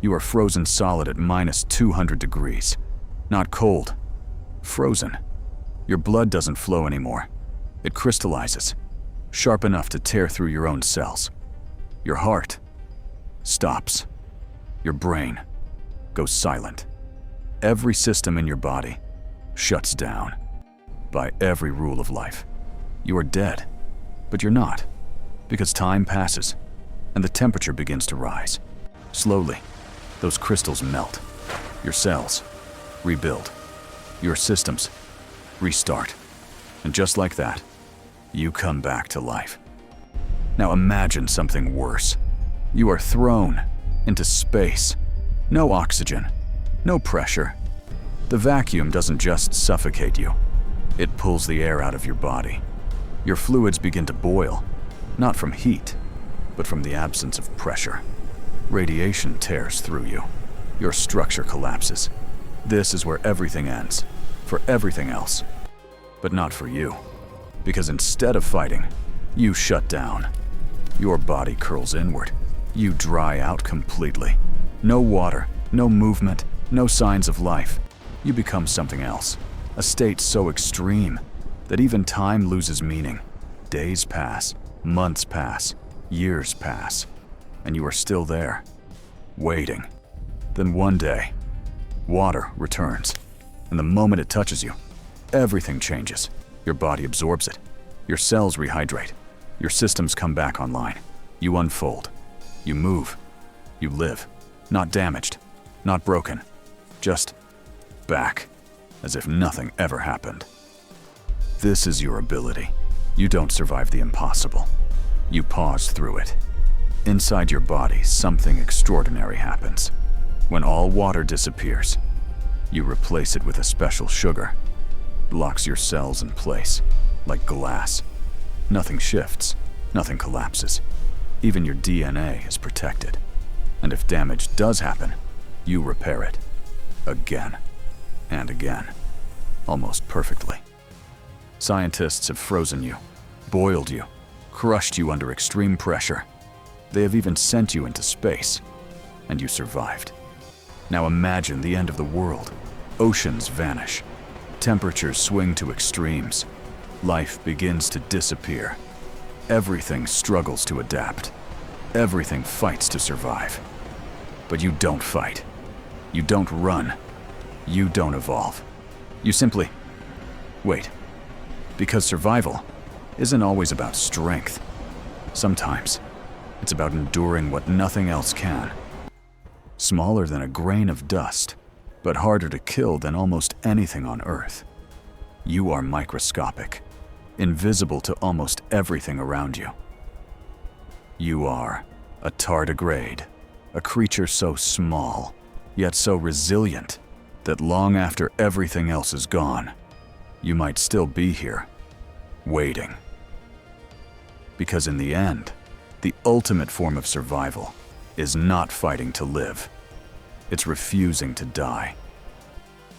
You are frozen solid at -200 degrees. Not cold, frozen. Your blood doesn't flow anymore. It crystallizes, sharp enough to tear through your own cells. Your heart stops. Your brain goes silent. Every system in your body shuts down. By every rule of life, you are dead, but you're not, because time passes and the temperature begins to rise. Slowly, those crystals melt. Your cells rebuild. Your systems restart. And just like that, you come back to life. Now imagine something worse. You are thrown into space. No oxygen, no pressure. The vacuum doesn't just suffocate you. It pulls the air out of your body. Your fluids begin to boil, not from heat, but from the absence of pressure. Radiation tears through you. Your structure collapses. This is where everything ends, for everything else. But not for you, because instead of fighting, you shut down. Your body curls inward. You dry out completely. No water, no movement, no signs of life. You become something else, a state so extreme that even time loses meaning. Days pass, months pass, years pass, and you are still there, waiting. Then one day, water returns, and the moment it touches you, everything changes. Your body absorbs it. Your cells rehydrate. Your systems come back online. You unfold. You move. You live. Not damaged. Not broken. Just back, as if nothing ever happened. This is your ability. You don't survive the impossible. You pause through it. Inside your body, something extraordinary happens. When all water disappears, you replace it with a special sugar. Locks your cells in place, like glass. Nothing shifts, nothing collapses. Even your DNA is protected. And if damage does happen, you repair it. Again and again, almost perfectly. Scientists have frozen you, boiled you, crushed you under extreme pressure. They have even sent you into space, and you survived. Now imagine the end of the world. Oceans vanish. Temperatures swing to extremes. Life begins to disappear. Everything struggles to adapt. Everything fights to survive. But you don't fight. You don't run. You don't evolve. You simply wait. Because survival isn't always about strength. Sometimes it's about enduring what nothing else can. Smaller than a grain of dust, but harder to kill than almost anything on Earth. You are microscopic, invisible to almost everything around you. You are a tardigrade, a creature so small, yet so resilient, that long after everything else is gone, you might still be here, waiting. Because in the end, the ultimate form of survival is not fighting to live. It's refusing to die.